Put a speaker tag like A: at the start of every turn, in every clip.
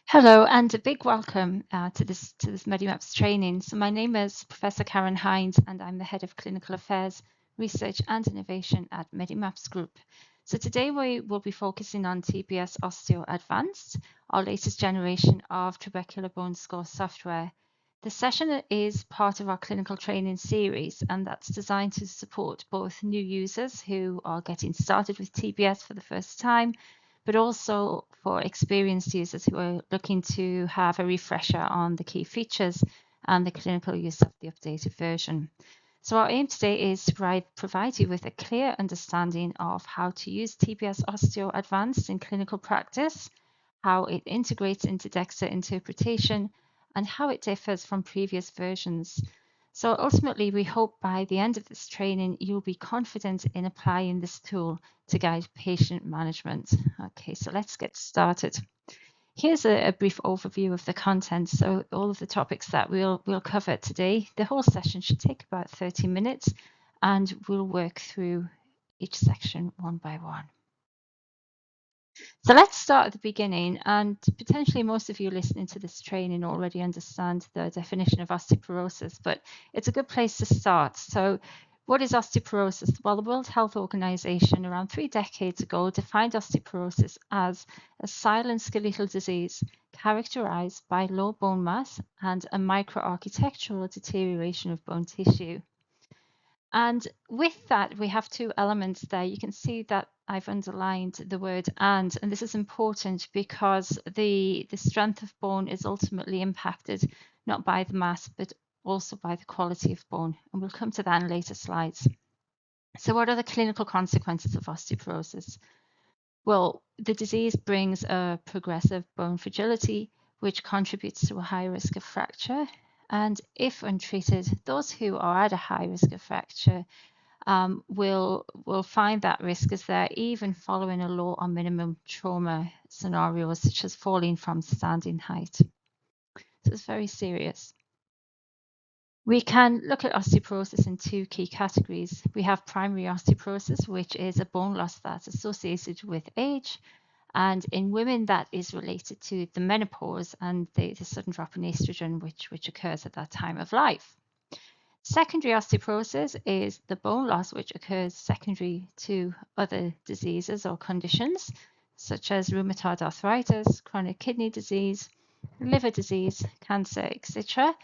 A: Hello, and a big welcome to this MediMaps training. So my name is Professor Karen Hines, and I'm the Head of Clinical Affairs, Research and Innovation at MediMaps Group. So today we will be focusing on TBS Osteo Advanced, our latest generation of trabecular bone score software. The session is part of our clinical training series, and that's designed to support both new users who are getting started with TBS for the first time, but also for experienced users who are looking to have a refresher on the key features and the clinical use of the updated version. So our aim today is to provide you with a clear understanding of how to use TBS Osteo Advanced in clinical practice, how it integrates into DEXA interpretation, and how it differs from previous versions. So ultimately, we hope by the end of this training, you'll be confident in applying this tool to guide patient management. Okay, so let's get started. Here's a brief overview of the content. So all of the topics that we'll cover today, the whole session should take about 30 minutes, and we'll work through each section one by one. So let's start at the beginning, and potentially most of you listening to this training already understand the definition of osteoporosis, but it's a good place to start. So what is osteoporosis? Well, the World Health Organization around 3 decades ago defined osteoporosis as a silent skeletal disease characterized by low bone mass and a microarchitectural deterioration of bone tissue. And with that, we have two elements there. You can see that I've underlined the word and this is important because the strength of bone is ultimately impacted not by the mass, but also by the quality of bone. And we'll come to that in later slides. So what are the clinical consequences of osteoporosis? Well, the disease brings a progressive bone fragility, which contributes to a high risk of fracture. And if untreated, those who are at a high risk of fracture will find that risk is there even following a low or minimum trauma scenario, such as falling from standing height. So it's very serious. We can look at osteoporosis in two key categories. We have primary osteoporosis, which is a bone loss that's associated with age. And in women, that is related to the menopause and the sudden drop in estrogen, which occurs at that time of life. Secondary osteoporosis is the bone loss which occurs secondary to other diseases or conditions, such as rheumatoid arthritis, chronic kidney disease, liver disease, cancer, etc.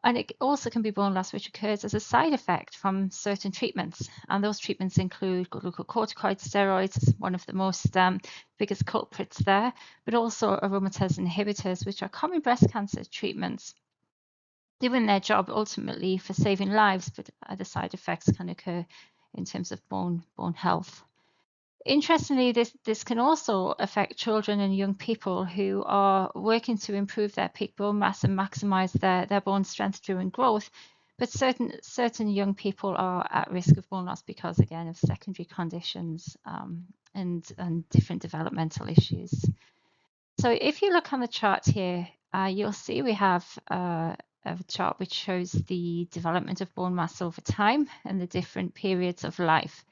A: And it also can be bone loss which occurs as a side effect from certain treatments. And those treatments include glucocorticoid steroids, one of the most biggest culprits there, but also aromatase inhibitors, which are common breast cancer treatments, doing their job ultimately for saving lives, but other side effects can occur in terms of bone health. Interestingly, this can also affect children and young people who are working to improve their peak bone mass and maximize their bone strength during growth. But certain young people are at risk of bone loss because, again, of secondary conditions and different developmental issues. So if you look on the chart here, you'll see we have a chart which shows the development of bone mass over time and the different periods of life.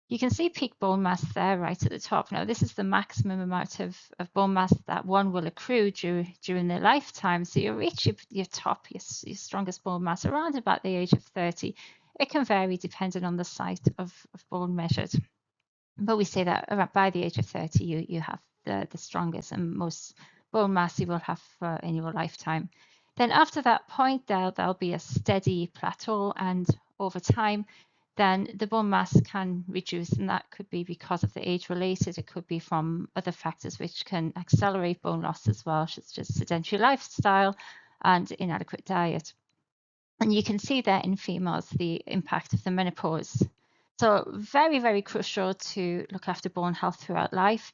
A: You can see peak bone mass there right at the top. Now, this is the maximum amount of bone mass that one will accrue during their lifetime. So you reach your top, your strongest bone mass around about the age of 30. It can vary depending on the site of bone measured. But we say that by the age of 30, you have the strongest and most bone mass you will have in your lifetime. Then after that point, there'll be a steady plateau, and over time, then the bone mass can reduce, and that could be because of the age related. It could be from other factors which can accelerate bone loss as well, such as sedentary lifestyle and inadequate diet. And you can see there in females the impact of the menopause. So very, very crucial to look after bone health throughout life.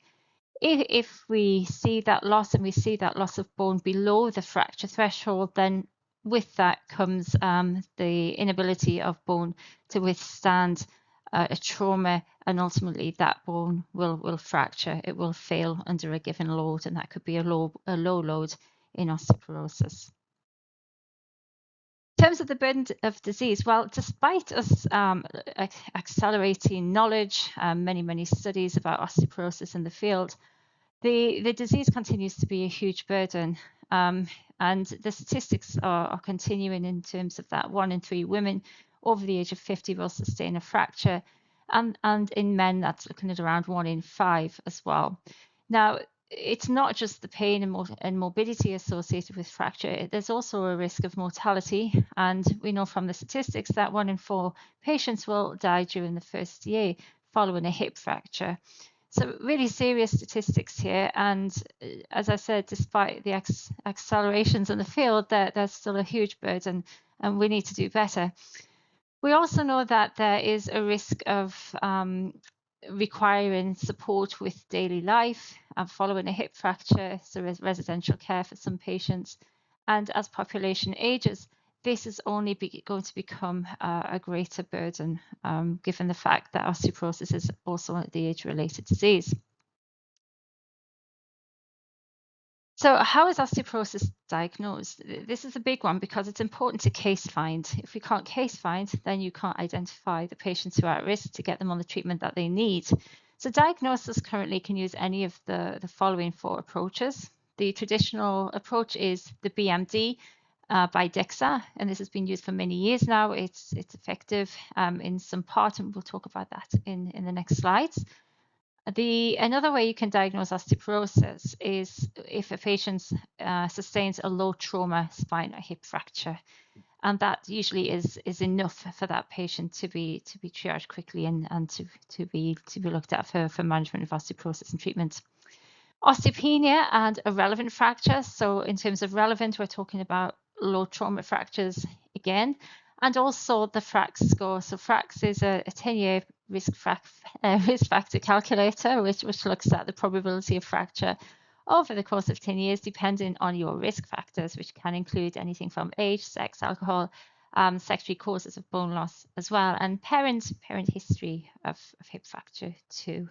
A: If we see that loss and we see that loss of bone below the fracture threshold, then with that comes the inability of bone to withstand a trauma, and ultimately that bone will fracture. It will fail under a given load, and that could be a low load in osteoporosis. In terms of the burden of disease, well, despite us accelerating knowledge, many studies about osteoporosis in the field, The disease continues to be a huge burden, and the statistics are continuing in terms of that 1 in 3 women over the age of 50 will sustain a fracture, and in men that's looking at around 1 in 5 as well. Now, it's not just the pain and morbidity associated with fracture. There's also a risk of mortality, and we know from the statistics that 1 in 4 patients will die during the first year following a hip fracture. So really serious statistics here, and as I said, despite the accelerations in the field, there's still a huge burden, and we need to do better. We also know that there is a risk of requiring support with daily life following a hip fracture, so residential care for some patients. And as population ages, this is only going to become a greater burden, given the fact that osteoporosis is also the age-related disease. So how is osteoporosis diagnosed? This is a big one because it's important to case find. If we can't case find, then you can't identify the patients who are at risk to get them on the treatment that they need. So diagnosis currently can use any of the following 4 approaches. The traditional approach is the BMD by DEXA, and this has been used for many years now. It's effective in some part, and we'll talk about that in the next slides. Another way you can diagnose osteoporosis is if a patient sustains a low trauma spine or hip fracture, and that usually is enough for that patient to be triaged quickly and to be looked at for management of osteoporosis and treatment. Osteopenia and irrelevant fracture. So in terms of relevant, we're talking about low trauma fractures again, and also the FRAX score. So FRAX is a 10-year risk factor calculator, which looks at the probability of fracture over the course of 10 years, depending on your risk factors, which can include anything from age, sex, alcohol, secondary causes of bone loss as well, and parent history of hip fracture too.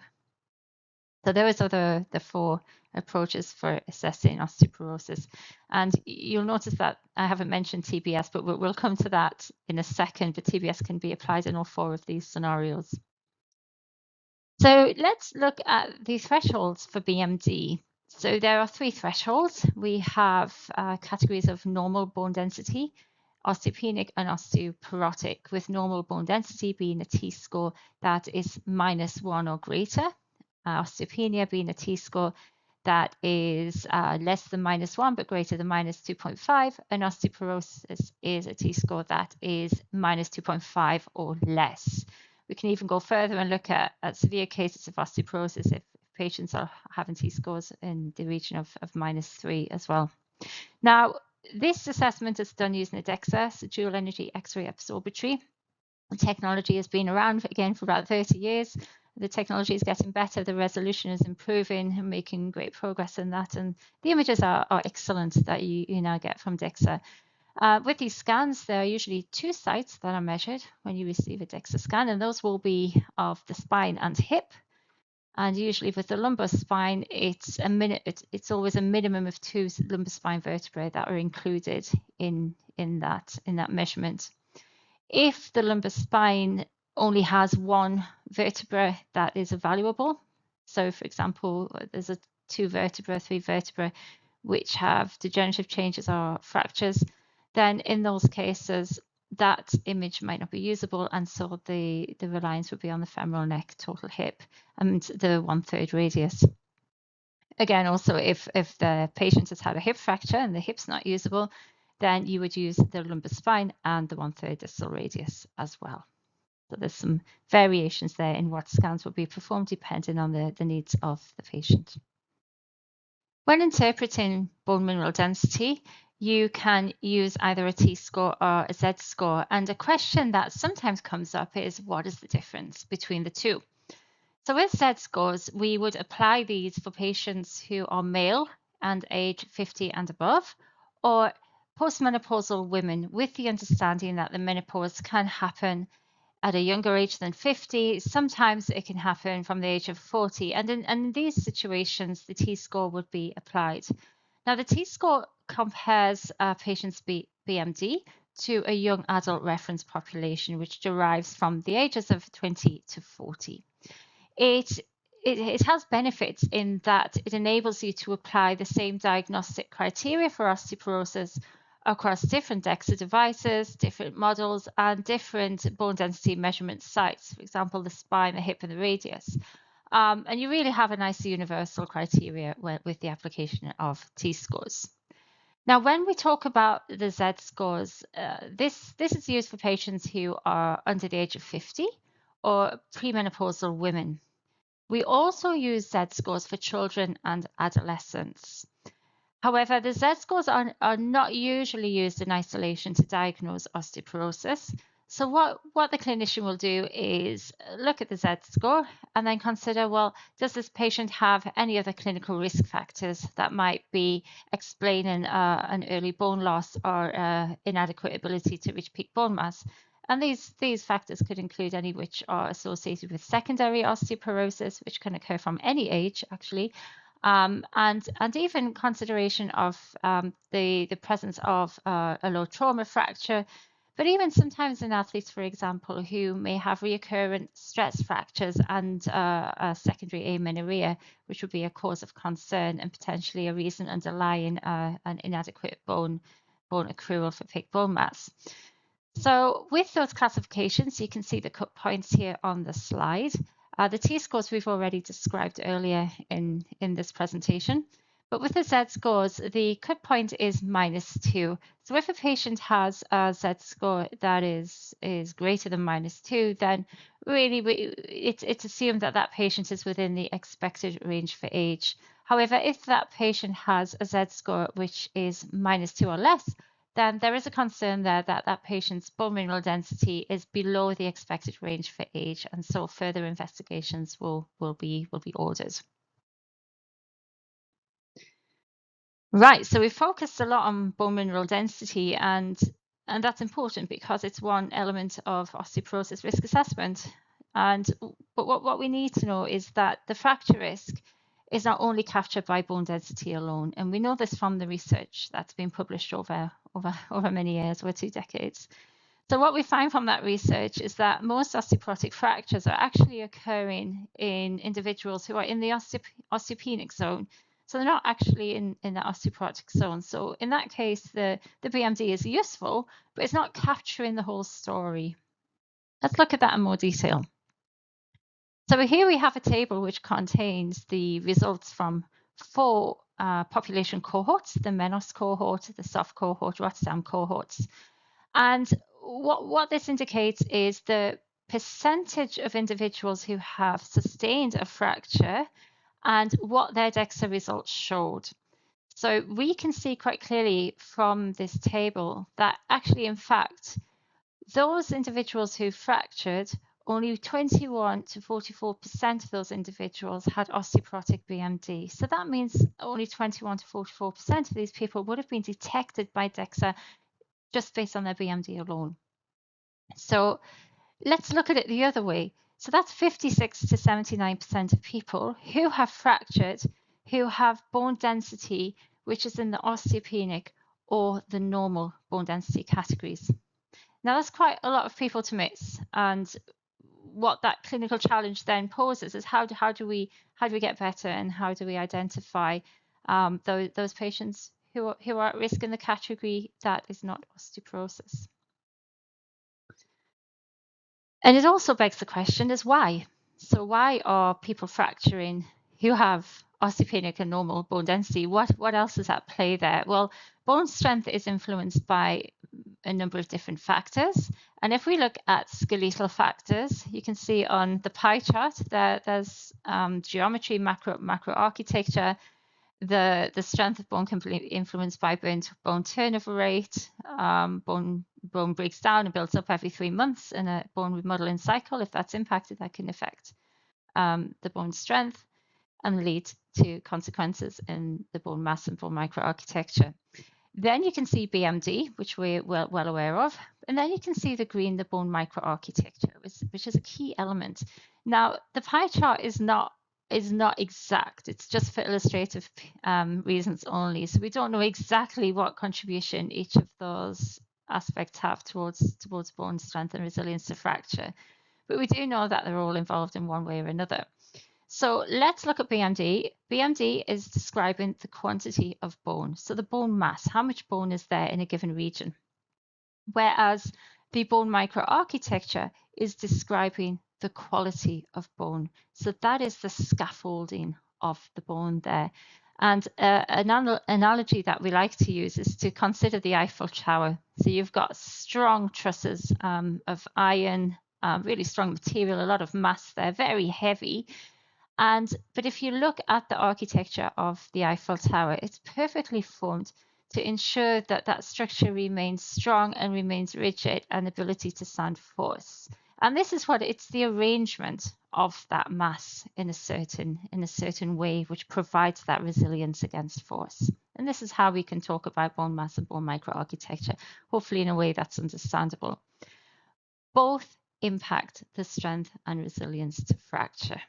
A: So those are the 4 approaches for assessing osteoporosis. And you'll notice that I haven't mentioned TBS, but we'll come to that in a second. But TBS can be applied in all 4 of these scenarios. So let's look at the thresholds for BMD. So there are 3 thresholds. We have categories of normal bone density, osteopenic and osteoporotic, with normal bone density being a T-score that is -1 or greater. Osteopenia being a T-score that is less than -1 but greater than -2.5, and osteoporosis is a T-score that is -2.5 or less. We can even go further and look at severe cases of osteoporosis if patients are having T-scores in the region of -3 as well. Now, this assessment is done using a DEXA, so dual energy X-ray absorptiometry. The technology has been around again for about 30 years. The technology is getting better, the resolution is improving and making great progress in that, and the images are excellent that you now get from DEXA. With these scans, there are usually 2 sites that are measured when you receive a DEXA scan, and those will be of the spine and hip. And usually with the lumbar spine, it's always a minimum of 2 lumbar spine vertebrae that are included in that measurement. If the lumbar spine only has 1 vertebra that is evaluable, so for example, there's 2 vertebra, 3 vertebra, which have degenerative changes or fractures, then in those cases, that image might not be usable, and so the reliance would be on the femoral neck, total hip, and the 1/3 radius. Again, also, if the patient has had a hip fracture and the hip's not usable, then you would use the lumbar spine and the 1/3 distal radius as well. So there's some variations there in what scans will be performed depending on the needs of the patient. When interpreting bone mineral density, you can use either a T-score or a Z-score. And a question that sometimes comes up is, what is the difference between the 2? So with Z-scores, we would apply these for patients who are male and age 50 and above, or postmenopausal women, with the understanding that the menopause can happen at a younger age than 50. Sometimes it can happen from the age of 40. And in these situations, the T-score would be applied. Now, the T-score compares patients' BMD to a young adult reference population, which derives from the ages of 20 to 40. It it has benefits in that it enables you to apply the same diagnostic criteria for osteoporosis across different DEXA devices, different models, and different bone density measurement sites, for example, the spine, the hip, and the radius. And you really have a nice universal criteria with the application of T-scores. Now, when we talk about the Z-scores, this is used for patients who are under the age of 50 or premenopausal women. We also use Z-scores for children and adolescents. However, the Z-scores are not usually used in isolation to diagnose osteoporosis. So what the clinician will do is look at the Z-score and then consider, well, does this patient have any other clinical risk factors that might be explaining an early bone loss or inadequate ability to reach peak bone mass? And these factors could include any which are associated with secondary osteoporosis, which can occur from any age, actually, and even consideration of the presence of a low trauma fracture, but even sometimes in athletes, for example, who may have recurrent stress fractures and a secondary amenorrhea, which would be a cause of concern and potentially a reason underlying an inadequate bone accrual for peak bone mass. So with those classifications, you can see the cut points here on the slide. The T-scores we've already described earlier in this presentation. But with the Z-scores, the cut point is -2. So if a patient has a Z-score that is greater than -2, then really it's assumed that that patient is within the expected range for age. However, if that patient has a Z-score which is -2 or less, then there is a concern there that that patient's bone mineral density is below the expected range for age, and so further investigations will be ordered. Right, so we focused a lot on bone mineral density, and that's important because it's one element of osteoporosis risk assessment. But what we need to know is that the fracture risk is not only captured by bone density alone, and we know this from the research that's been published over many years, over 2 decades. So what we find from that research is that most osteoporotic fractures are actually occurring in individuals who are in the osteopenic zone. So they're not actually in the osteoporotic zone. So in that case, the BMD is useful, but it's not capturing the whole story. Let's look at that in more detail. So here we have a table which contains the results from 4 population cohorts: the Menos cohort, the SOF cohort, Rotterdam cohorts. And what this indicates is the percentage of individuals who have sustained a fracture and what their DEXA results showed. So we can see quite clearly from this table that actually, in fact, those individuals who fractured, only 21 to 44% of those individuals had osteoporotic BMD. So that means only 21 to 44% of these people would have been detected by DEXA just based on their BMD alone. So let's look at it the other way. So that's 56 to 79% of people who have fractured, who have bone density, which is in the osteopenic or the normal bone density categories. Now that's quite a lot of people to miss. And what that clinical challenge then poses is how do we get better, and how do we identify those patients who are at risk in the category that is not osteoporosis. And it also begs the question is why? So why are people fracturing who have osteopenic and normal bone density? What else is at play there? Well, bone strength is influenced by a number of different factors. And if we look at skeletal factors, you can see on the pie chart there's geometry, macro architecture. The strength of bone can be influenced by bone turnover rate. Bone breaks down and builds up every 3 months in a bone remodeling cycle. If that's impacted, that can affect the bone strength and lead to consequences in the bone mass and bone microarchitecture. Then you can see BMD, which we're well aware of. And then you can see the green, the bone microarchitecture, which is a key element. Now, the pie chart is not exact. It's just for illustrative reasons only. So we don't know exactly what contribution each of those aspects have towards bone strength and resilience to fracture. But we do know that they're all involved in one way or another. So let's look at BMD. BMD is describing the quantity of bone, so the bone mass, how much bone is there in a given region. Whereas the bone microarchitecture is describing the quality of bone. So that is the scaffolding of the bone there. And an analogy that we like to use is to consider the Eiffel Tower. So you've got strong trusses of iron, really strong material, a lot of mass there, very heavy. But if you look at the architecture of the Eiffel Tower, it's perfectly formed to ensure that that structure remains strong and remains rigid and ability to stand force. And this is what it's the arrangement of that mass in a certain way, which provides that resilience against force. And this is how we can talk about bone mass and bone microarchitecture, hopefully in a way that's understandable. Both impact the strength and resilience to fracture.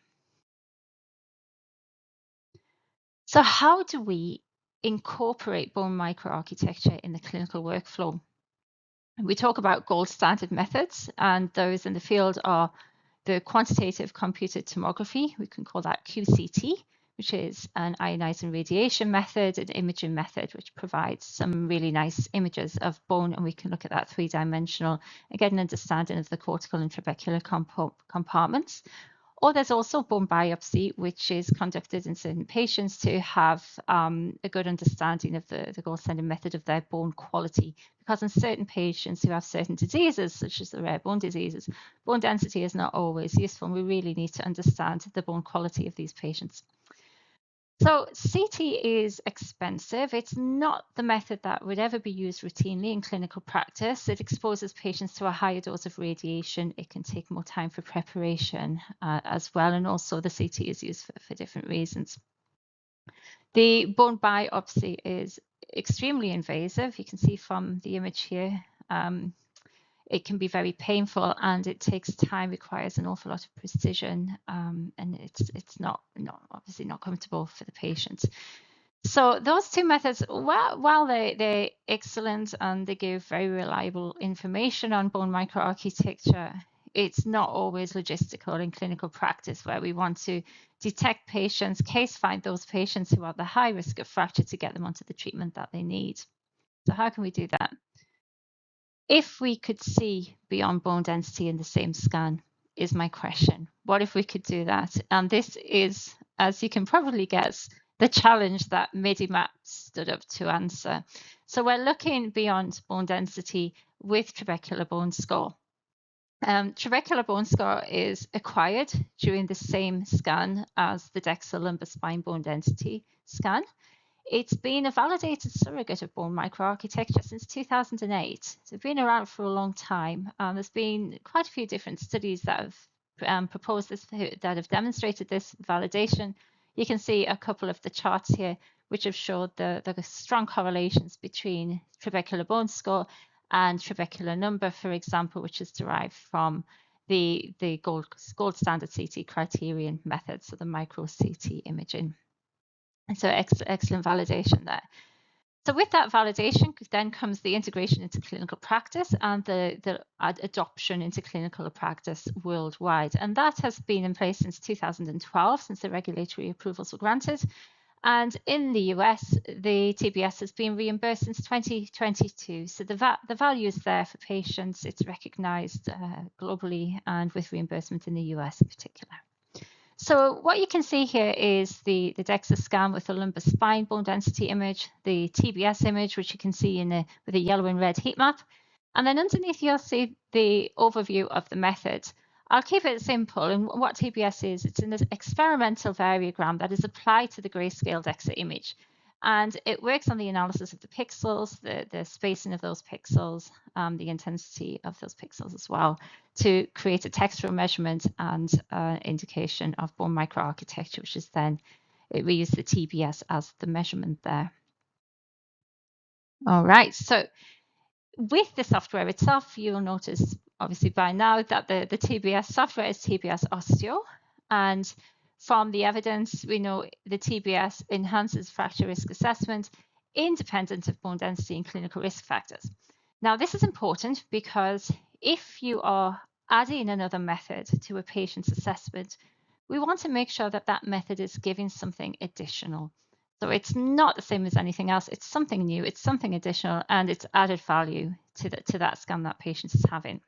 A: So how do we incorporate bone microarchitecture in the clinical workflow? We talk about gold standard methods, and those in the field are the quantitative computed tomography, we can call that QCT, which is an ionizing radiation method, an imaging method, which provides some really nice images of bone, and we can look at that three-dimensional and get an understanding of the cortical and trabecular compartments. Or there's also bone biopsy, which is conducted in certain patients to have a good understanding of the gold standard method of their bone quality. Because in certain patients who have certain diseases, such as the rare bone diseases, bone density is not always useful. And we really need to understand the bone quality of these patients. So CT is expensive. It's not the method that would ever be used routinely in clinical practice. It exposes patients to a higher dose of radiation. It can take more time for preparation as well. And also the CT is used for different reasons. The bone biopsy is extremely invasive. You can see from the image here. It can be very painful and it takes time, requires an awful lot of precision, and it's not obviously not comfortable for the patient. So those two methods, while they're excellent and they give very reliable information on bone microarchitecture, it's not always logistical in clinical practice where we want to detect patients, case find those patients who are at the high risk of fracture to get them onto the treatment that they need. So how can we do that? If we could see beyond bone density in the same scan, is my question. What if we could do that? And this is, as you can probably guess, the challenge that MIDIMAP stood up to answer. So we're looking beyond bone density with trabecular bone score. Trabecular bone score is acquired during the same scan as the DEXA lumbar spine bone density scan. It's been a validated surrogate of bone microarchitecture since 2008. So it's been around for a long time. There's been quite a few different studies that have proposed this, that have demonstrated this validation. You can see a couple of the charts here, which have showed the strong correlations between trabecular bone score and trabecular number, for example, which is derived from the gold standard CT criterion method, so the micro CT imaging. And so excellent validation there. So with that validation then comes the integration into clinical practice and the adoption into clinical practice worldwide. And that has been in place since 2012, since the regulatory approvals were granted. And in the US, the TBS has been reimbursed since 2022. So the value is there for patients. It's recognized globally and with reimbursement in the US in particular. So what you can see here is the DEXA scan with the lumbar spine bone density image, the TBS image, which you can see with a yellow and red heat map. And then underneath you'll see the overview of the method. I'll keep it simple. And what TBS is, it's an experimental variogram that is applied to the grayscale DEXA image. And it works on the analysis of the pixels, the spacing of those pixels, the intensity of those pixels as well, to create a textural measurement and indication of bone microarchitecture, which is then, we use the TBS as the measurement there. All right, so with the software itself, you'll notice obviously by now that the TBS software is TBS Osteo, and from the evidence, we know the TBS enhances fracture risk assessment independent of bone density and clinical risk factors. Now, this is important because if you are adding another method to a patient's assessment, we want to make sure that that method is giving something additional. So it's not the same as anything else. It's something new, it's something additional, and it's added value to that scan that patient is having.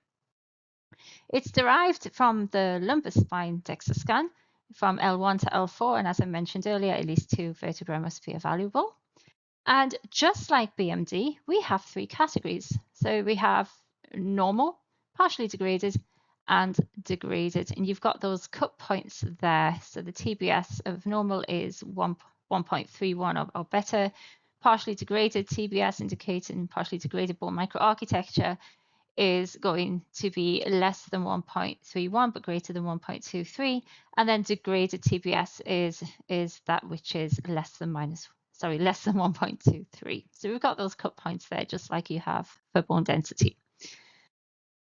A: It's derived from the lumbar spine DEXA scan from L1 to L4, and as I mentioned earlier, at least 2 vertebrae must be evaluable. And just like BMD, we have 3 categories. So we have normal, partially degraded, and degraded. And you've got those cut points there. So the TBS of normal is 1.31 or better. Partially degraded TBS, indicating partially degraded bone microarchitecture, is going to be less than 1.31 but greater than 1.23, and then degraded TBS is that which is less than 1.23. So we've got those cut points there, just like you have for bone density.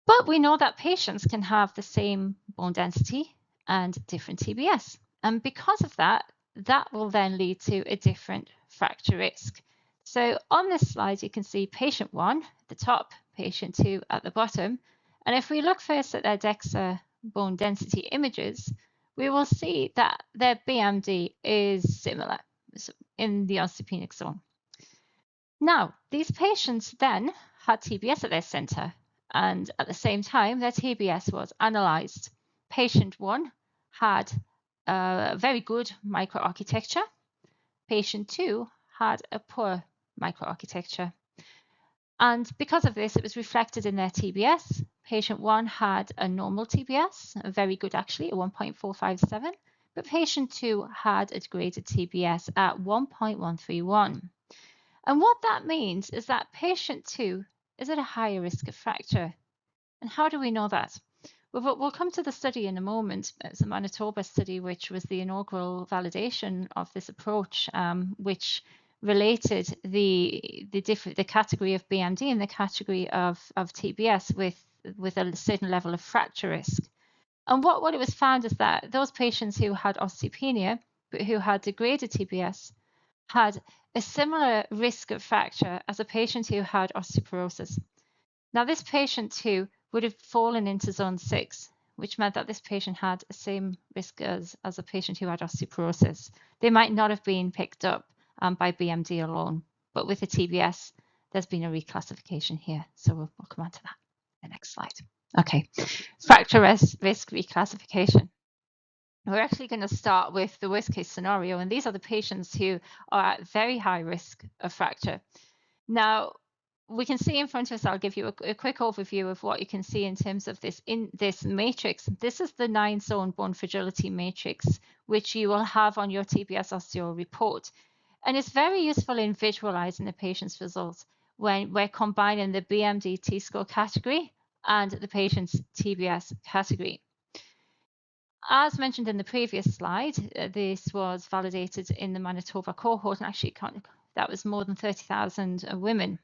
A: But we know that patients can have the same bone density and different TBS, and because of that, that will then lead to a different fracture risk. So on this slide, you can see patient 1 at the top, patient 2 at the bottom. And if we look first at their DEXA bone density images, we will see that their BMD is similar in the osteopenic zone. Now, these patients then had TBS at their center, and at the same time, their TBS was analyzed. Patient 1 had a very good microarchitecture. Patient 2 had a poor microarchitecture. And because of this, it was reflected in their TBS. Patient 1 had a normal TBS, very good actually, a 1.457, but patient 2 had a degraded TBS at 1.131. And what that means is that patient 2 is at a higher risk of fracture. And how do we know that? Well, we'll come to the study in a moment. It's a Manitoba study, which was the inaugural validation of this approach, which related the category of BMD and the category of TBS with a certain level of fracture risk. And what it was found is that those patients who had osteopenia, but who had degraded TBS, had a similar risk of fracture as a patient who had osteoporosis. Now, this patient too would have fallen into zone 6, which meant that this patient had the same risk as a patient who had osteoporosis. They might not have been picked up by BMD alone, but with the TBS, there's been a reclassification here. So we'll come on to that in the next slide. Okay, fracture risk reclassification. We're actually going to start with the worst case scenario, and these are the patients who are at very high risk of fracture. Now, we can see in front of us, I'll give you a quick overview of what you can see in terms of this matrix. This is the 9-zone bone fragility matrix, which you will have on your TBS osteo report. And it's very useful in visualizing the patient's results when we're combining the BMD T-score category and the patient's TBS category. As mentioned in the previous slide, this was validated in the Manitoba cohort, and actually that was more than 30,000 women.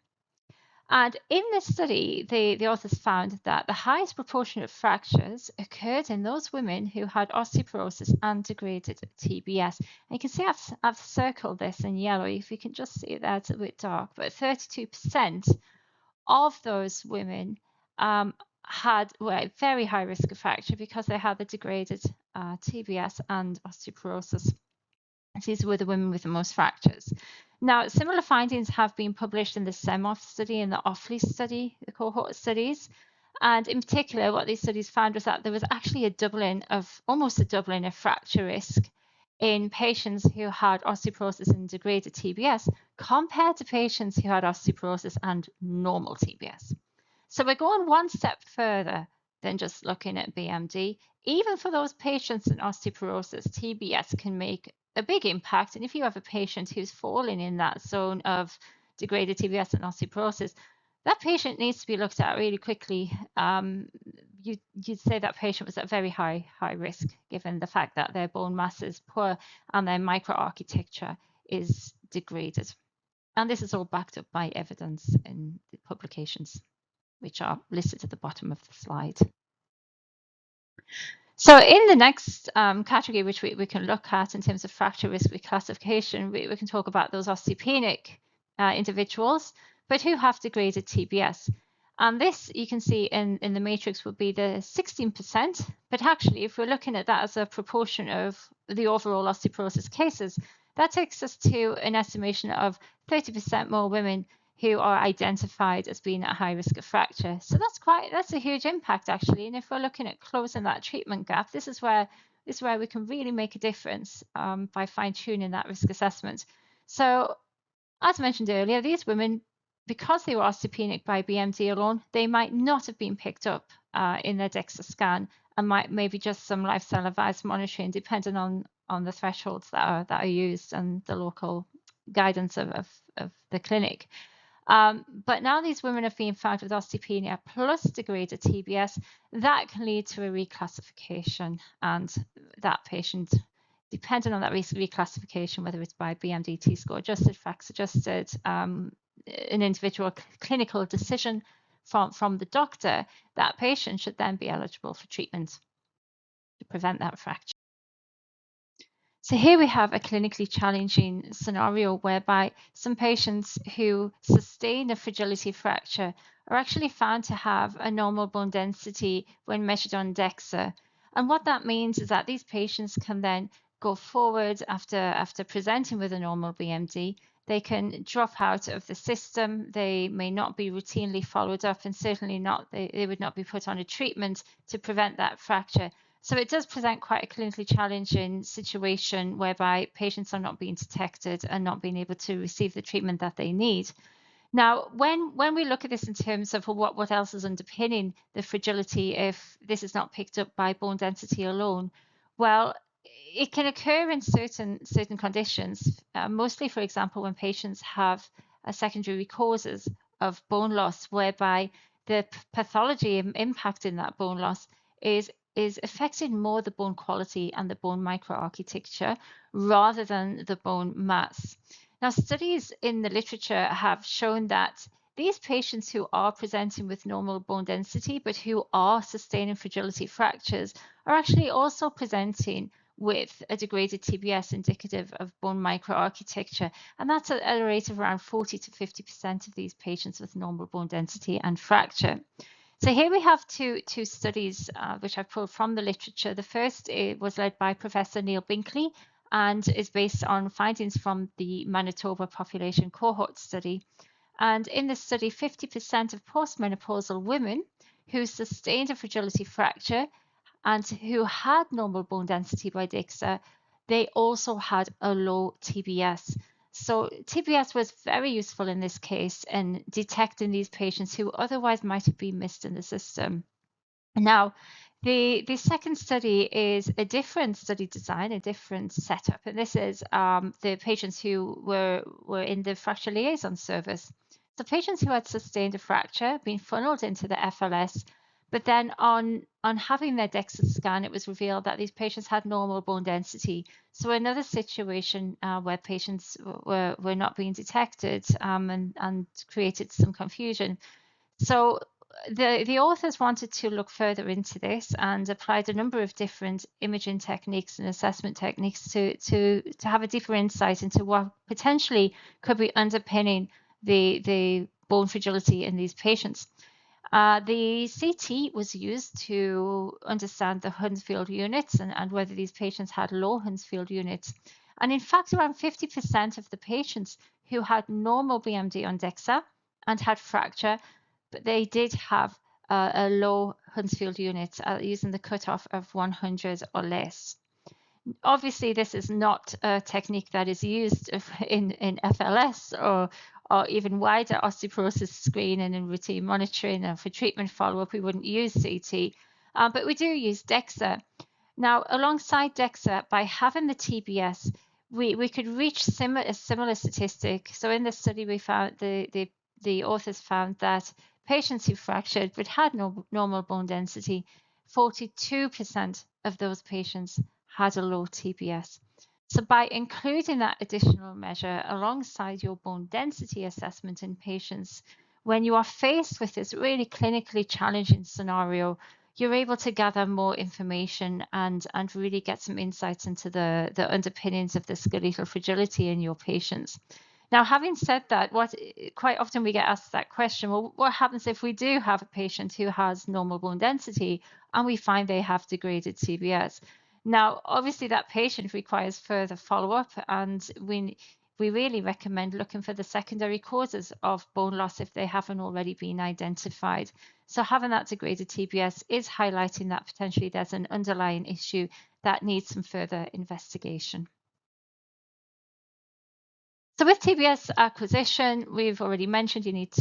A: And in this study, the authors found that the highest proportion of fractures occurred in those women who had osteoporosis and degraded TBS. And you can see I've circled this in yellow. If you can just see it there, it's a bit dark, but 32% of those women were at very high risk of fracture because they had the degraded TBS and osteoporosis. These were the women with the most fractures. Now, similar findings have been published in the SEMOF study and the OFFLY study, the cohort studies. And in particular, what these studies found was that there was actually almost a doubling of fracture risk in patients who had osteoporosis and degraded TBS compared to patients who had osteoporosis and normal TBS. So we're going one step further than just looking at BMD. Even for those patients in osteoporosis, TBS can make a big impact. And if you have a patient who's falling in that zone of degraded TBS and osteoporosis, that patient needs to be looked at really quickly. You'd say that patient was at very high risk, given the fact that their bone mass is poor and their microarchitecture is degraded. And this is all backed up by evidence in the publications, which are listed at the bottom of the slide. So in the next category, which we can look at in terms of fracture risk reclassification, we can talk about those osteopenic individuals, but who have degraded TBS. And this, you can see in the matrix, would be the 16%. But actually, if we're looking at that as a proportion of the overall osteoporosis cases, that takes us to an estimation of 30% more women who are identified as being at high risk of fracture. So that's a huge impact, actually. And if we're looking at closing that treatment gap, this is where we can really make a difference by fine-tuning that risk assessment. So as mentioned earlier, these women, because they were osteopenic by BMD alone, they might not have been picked up in their DEXA scan, and might maybe just some lifestyle advice monitoring, depending on the thresholds that are used and the local guidance of the clinic. But now these women have been found with osteopenia plus degraded TBS. That can lead to a reclassification, and that patient, depending on that reclassification, whether it's by BMD, T-score adjusted, FACS adjusted, an individual clinical decision from the doctor, that patient should then be eligible for treatment to prevent that fracture. So here we have a clinically challenging scenario whereby some patients who sustain a fragility fracture are actually found to have a normal bone density when measured on DEXA. And what that means is that these patients can then go forward after presenting with a normal BMD. They can drop out of the system. They may not be routinely followed up, and certainly not, they would not be put on a treatment to prevent that fracture. So it does present quite a clinically challenging situation whereby patients are not being detected and not being able to receive the treatment that they need. Now, when we look at this in terms of what else is underpinning the fragility if this is not picked up by bone density alone, well, it can occur in certain conditions, mostly, for example, when patients have secondary causes of bone loss, whereby the pathology impacting that bone loss is affecting more the bone quality and the bone microarchitecture rather than the bone mass. Now, studies in the literature have shown that these patients who are presenting with normal bone density but who are sustaining fragility fractures are actually also presenting with a degraded TBS indicative of bone microarchitecture, and that's at a rate of around 40 to 50% of these patients with normal bone density and fracture. So here we have two studies which I've pulled from the literature. The first was led by Professor Neil Binkley and is based on findings from the Manitoba population cohort study. And in this study, 50% of postmenopausal women who sustained a fragility fracture and who had normal bone density by DEXA, they also had a low TBS. So TBS was very useful in this case in detecting these patients who otherwise might have been missed in the system. Now, the second study is a different study design, a different setup, and this is the patients who were in the fracture liaison service. So patients who had sustained a fracture, been funneled into the FLS, but then on having their DEXA scan, it was revealed that these patients had normal bone density. So another situation where patients were not being detected and created some confusion. So the authors wanted to look further into this and applied a number of different imaging techniques and assessment techniques to have a deeper insight into what potentially could be underpinning the bone fragility in these patients. The CT was used to understand the Hounsfield units and whether these patients had low Hounsfield units. And in fact, around 50% of the patients who had normal BMD on DEXA and had fracture, but they did have a low Hounsfield unit using the cutoff of 100 or less. Obviously, this is not a technique that is used in FLS or even wider osteoporosis screening and routine monitoring, and for treatment follow-up, we wouldn't use CT, but we do use DEXA. Now, alongside DEXA, by having the TBS, we could reach a similar statistic. So in this study, we found the authors found that patients who fractured but had no normal bone density, 42% of those patients had a low TBS. So by including that additional measure alongside your bone density assessment in patients, when you are faced with this really clinically challenging scenario, you're able to gather more information and really get some insights into the underpinnings of the skeletal fragility in your patients. Now, having said that, quite often we get asked that question, well, what happens if we do have a patient who has normal bone density and we find they have degraded TBS? Now, obviously that patient requires further follow-up, and we really recommend looking for the secondary causes of bone loss if they haven't already been identified. So having that degraded TBS is highlighting that potentially there's an underlying issue that needs some further investigation. So with TBS acquisition, we've already mentioned you need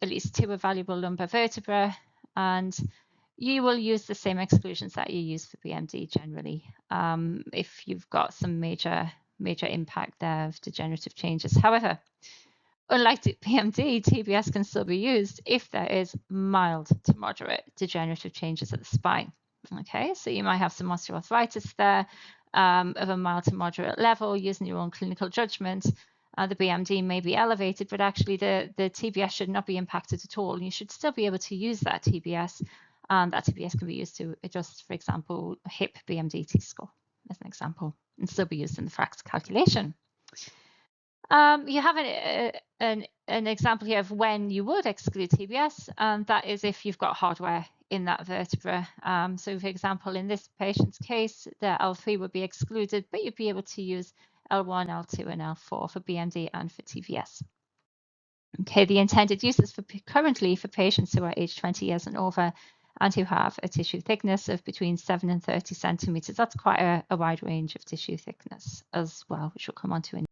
A: at least two evaluable lumbar vertebrae, and you will use the same exclusions that you use for BMD generally, if you've got some major impact there of degenerative changes. However, unlike BMD, TBS can still be used if there is mild to moderate degenerative changes at the spine. Okay, so you might have some osteoarthritis there of a mild to moderate level using your own clinical judgment. The BMD may be elevated, but actually the TBS should not be impacted at all. You should still be able to use that TBS, and that TBS can be used to adjust, for example, hip BMD T-score as an example, and still be used in the fracture calculation. You have an example here of when you would exclude TBS, and that is if you've got hardware in that vertebra. So for example, in this patient's case, the L3 would be excluded, but you'd be able to use L1, L2, and L4 for BMD and for TBS. Okay, the intended uses currently for patients who are aged 20 years and over and who have a tissue thickness of between 7 and 30 centimeters. That's quite a wide range of tissue thickness as well, which we'll come on to in.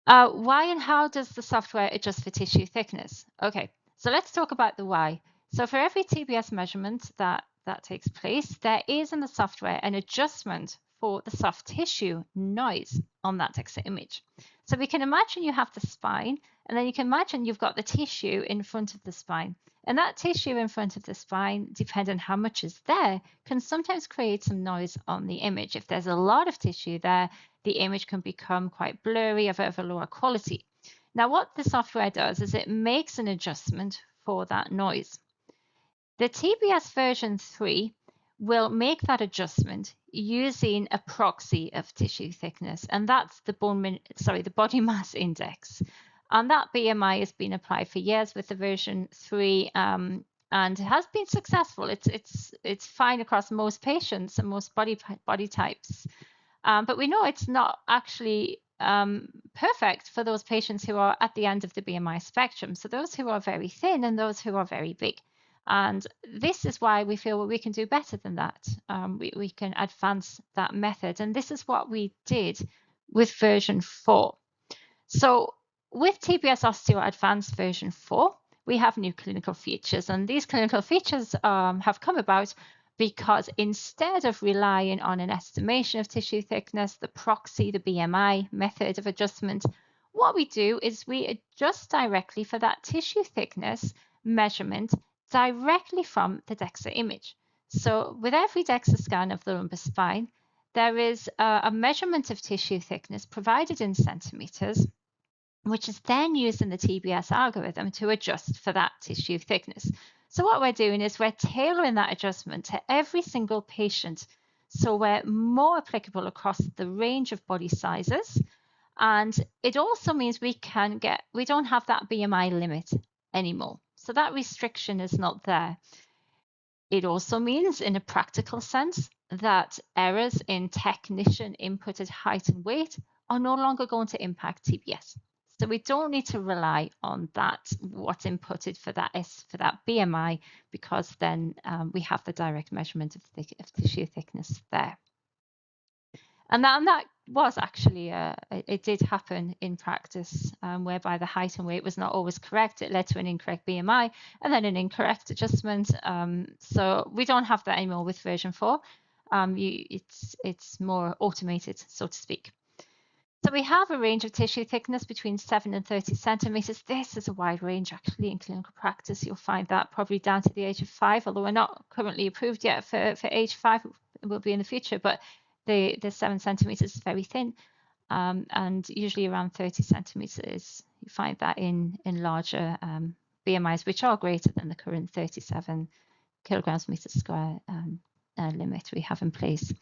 A: Why and how does the software adjust for tissue thickness? Okay, so let's talk about the why. So for every TBS measurement that takes place, there is in the software an adjustment for the soft tissue noise on that DEXA image. So we can imagine you have the spine, and then you can imagine you've got the tissue in front of the spine. And that tissue in front of the spine, depending on how much is there, can sometimes create some noise on the image. If there's a lot of tissue there, the image can become quite blurry of a lower quality. Now, what the software does is it makes an adjustment for that noise. The TBS version 3 will make that adjustment using a proxy of tissue thickness, and that's the body mass index. And that BMI has been applied for years with the version 3, and has been successful. It's fine across most patients and most body types. But we know it's not actually perfect for those patients who are at the end of the BMI spectrum. So those who are very thin and those who are very big. And this is why we feel we can do better than that. We can advance that method. And this is what we did with version 4. So with TBS Osteo Advanced version 4, we have new clinical features. And these clinical features have come about because instead of relying on an estimation of tissue thickness, the proxy, the BMI method of adjustment, what we do is we adjust directly for that tissue thickness measurement directly from the DEXA image. So with every DEXA scan of the lumbar spine, there is a measurement of tissue thickness provided in centimeters, which is then used in the TBS algorithm to adjust for that tissue thickness. So what we're doing is we're tailoring that adjustment to every single patient. So we're more applicable across the range of body sizes. And it also means we don't have that BMI limit anymore. So that restriction is not there. It also means, in a practical sense, that errors in technician inputted height and weight are no longer going to impact TBS. So we don't need to rely on that, what's inputted for that BMI, because then we have the direct measurement of tissue thickness there. And that was actually, it did happen in practice, whereby the height and weight was not always correct. It led to an incorrect BMI and then an incorrect adjustment. So we don't have that anymore with version 4. It's more automated, so to speak. So we have a range of tissue thickness between 7 and 30 centimeters. This is a wide range, actually, in clinical practice. You'll find that probably down to the age of 5, although we're not currently approved yet for age 5. It will be in the future, but the 7 centimeters is very thin, and usually around 30 centimeters. You find that in larger BMIs, which are greater than the current 37 kilograms per meter square limit we have in place.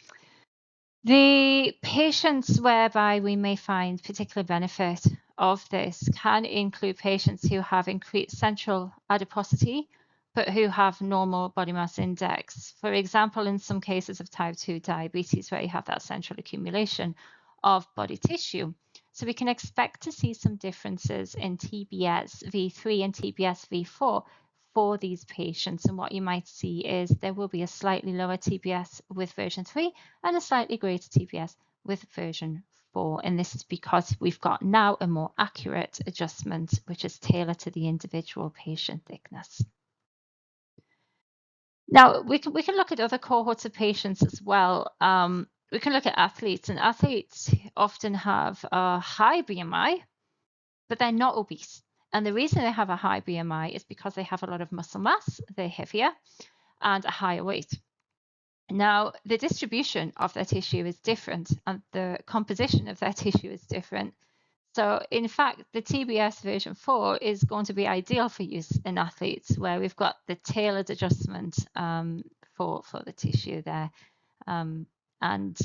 A: The patients whereby we may find particular benefit of this can include patients who have increased central adiposity, but who have normal body mass index. For example, in some cases of type 2 diabetes, where you have that central accumulation of body tissue. So we can expect to see some differences in TBS V3 and TBS V4 for these patients. And what you might see is there will be a slightly lower TBS with version 3 and a slightly greater TBS with version 4. And this is because we've got now a more accurate adjustment, which is tailored to the individual patient thickness. Now, we can look at other cohorts of patients as well. We can look at athletes, and athletes often have a high BMI, but they're not obese. And the reason they have a high BMI is because they have a lot of muscle mass, they're heavier, and a higher weight. Now, the distribution of their tissue is different, and the composition of their tissue is different. So in fact, the TBS version 4 is going to be ideal for use in athletes, where we've got the tailored adjustment for the tissue there. And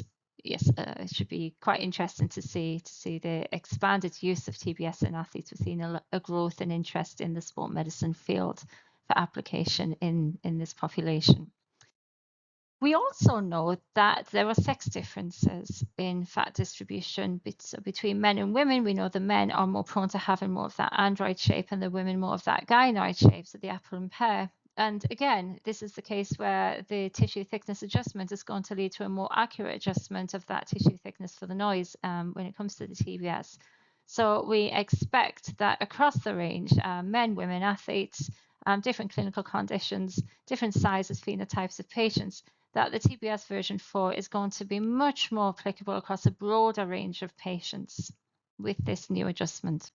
A: yes, it should be quite interesting to see the expanded use of TBS in athletes. We've seen a growth in interest in the sport medicine field for application in this population. We also know that there are sex differences in fat distribution between men and women. We know the men are more prone to having more of that android shape and the women more of that gynoid shape, so the apple and pear. And again, this is the case where the tissue thickness adjustment is going to lead to a more accurate adjustment of that tissue thickness for the noise when it comes to the TBS. So we expect that across the range, men, women, athletes, different clinical conditions, different sizes, phenotypes of patients, that the TBS version 4 is going to be much more applicable across a broader range of patients with this new adjustment.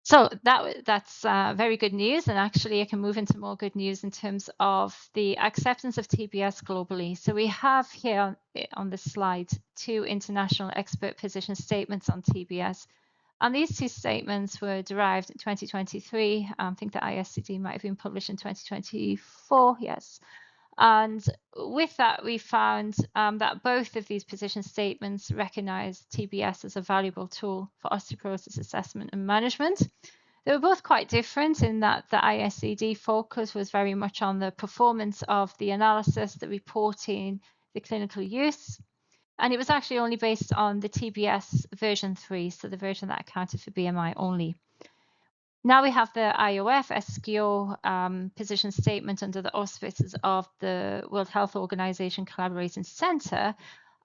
A: So that's very good news, and actually I can move into more good news in terms of the acceptance of TBS globally. So we have here on this slide 2 international expert position statements on TBS, and these 2 statements were derived in 2023. I think the ISCD might have been published in 2024, yes. And with that, we found that both of these position statements recognize TBS as a valuable tool for osteoporosis assessment and management. They were both quite different in that the ISCD focus was very much on the performance of the analysis, the reporting, the clinical use. And it was actually only based on the TBS version 3, so the version that accounted for BMI only. Now we have the IOF SKO position statement under the auspices of the World Health Organization Collaborating Center,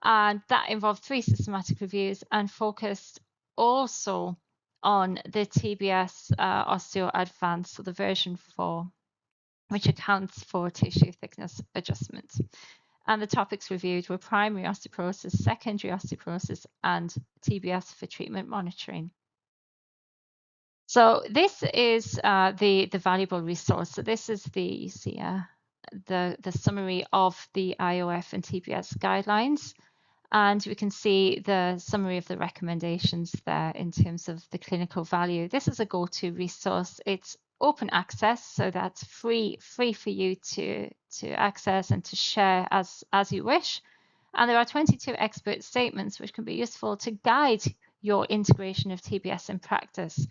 A: and that involved 3 systematic reviews and focused also on the TBS Osteo Advanced, so the version 4, which accounts for tissue thickness adjustment. And the topics reviewed were primary osteoporosis, secondary osteoporosis, and TBS for treatment monitoring. So this is the valuable resource. So this is the summary of the IOF and TBS guidelines. And we can see the summary of the recommendations there in terms of the clinical value. This is a go-to resource. It's open access, so that's free for you to access and to share as you wish. And there are 22 expert statements which can be useful to guide your integration of TBS in practice.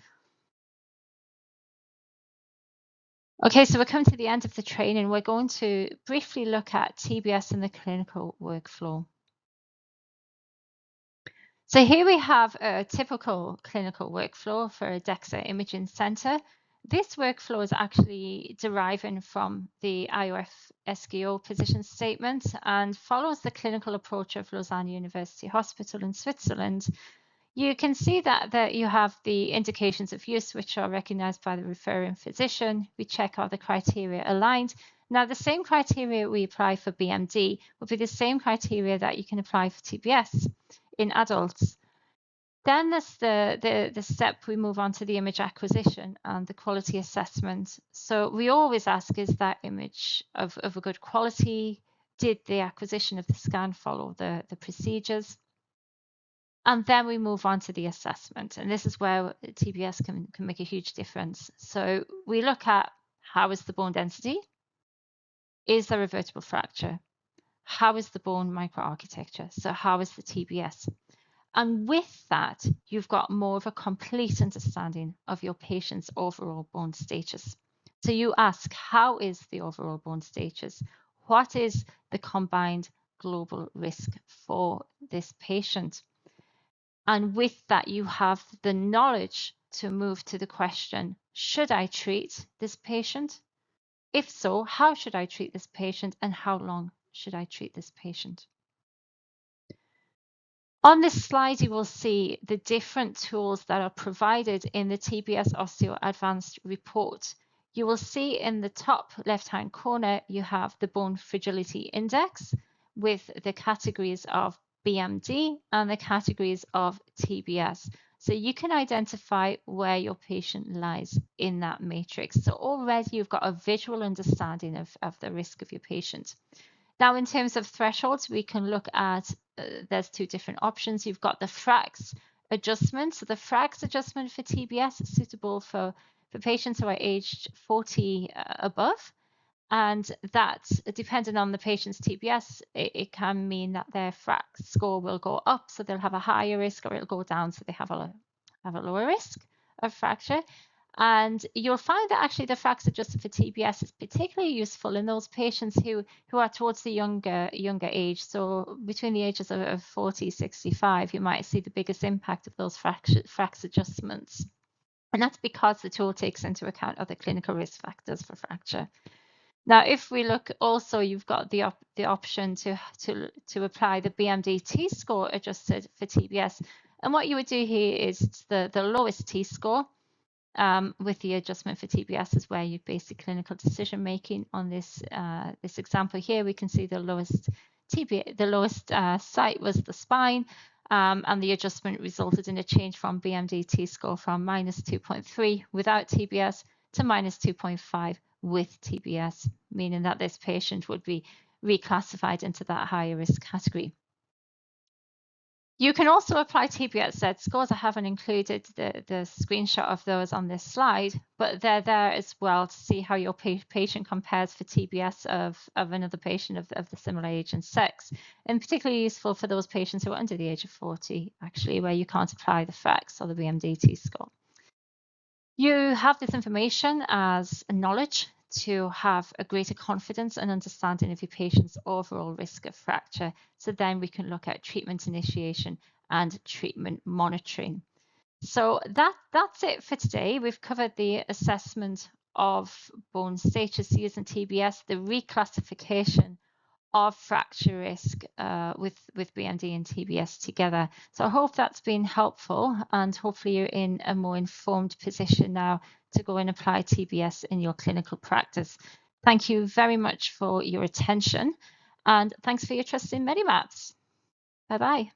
A: Okay, so we're coming to the end of the training. We're going to briefly look at TBS in the clinical workflow. So here we have a typical clinical workflow for a DEXA imaging center. This workflow is actually deriving from the IOF SKO position statement and follows the clinical approach of Lausanne University Hospital in Switzerland. You can see that you have the indications of use, which are recognized by the referring physician. We check are the criteria aligned. Now, the same criteria we apply for BMD will be the same criteria that you can apply for TBS in adults. Then there's the step we move on to the image acquisition and the quality assessment. So we always ask, is that image of a good quality? Did the acquisition of the scan follow the procedures? And then we move on to the assessment. And this is where TBS can make a huge difference. So we look at how is the bone density? Is there a vertebral fracture? How is the bone microarchitecture? So how is the TBS? And with that, you've got more of a complete understanding of your patient's overall bone status. So you ask, how is the overall bone status? What is the combined global risk for this patient? And with that, you have the knowledge to move to the question, should I treat this patient? If so, how should I treat this patient and how long should I treat this patient? On this slide, you will see the different tools that are provided in the TBS Osteo Advanced report. You will see in the top left-hand corner, you have the Bone Fragility Index with the categories of BMD and the categories of TBS. So you can identify where your patient lies in that matrix. So already you've got a visual understanding of the risk of your patient. Now, in terms of thresholds, we can look at, there's two different options. You've got the FRAX adjustment. So the FRAX adjustment for TBS is suitable for patients who are aged 40 above. And that, depending on the patient's TBS, it can mean that their FRAX score will go up, so they'll have a higher risk, or it'll go down, so they have a lower risk of fracture. And you'll find that actually the FRAX adjusted for TBS is particularly useful in those patients who are towards the younger age. So between the ages of 40, 65, you might see the biggest impact of those FRAX adjustments. And that's because the tool takes into account other clinical risk factors for fracture. Now, if we look also, you've got the option to apply the BMD T-score adjusted for TBS. And what you would do here is the lowest T-score. With the adjustment for TBS is where you base the clinical decision making. On this example here, we can see the lowest site was the spine, and the adjustment resulted in a change from BMD T-score from -2.3 without TBS to -2.5 with TBS, meaning that this patient would be reclassified into that higher risk category. You can also apply TBS scores. I haven't included the screenshot of those on this slide, but they're there as well to see how your patient compares for TBS of another patient of the similar age and sex, and particularly useful for those patients who are under the age of 40, actually, where you can't apply the FRAX or the BMD T-score. You have this information as knowledge to have a greater confidence and understanding of your patient's overall risk of fracture. So then we can look at treatment initiation and treatment monitoring. So that's it for today. We've covered the assessment of bone status using TBS, the reclassification of fracture risk with BMD and TBS together. So I hope that's been helpful, and hopefully you're in a more informed position now to go and apply TBS in your clinical practice. Thank you very much for your attention, and thanks for your trust in Medimats. Bye-bye.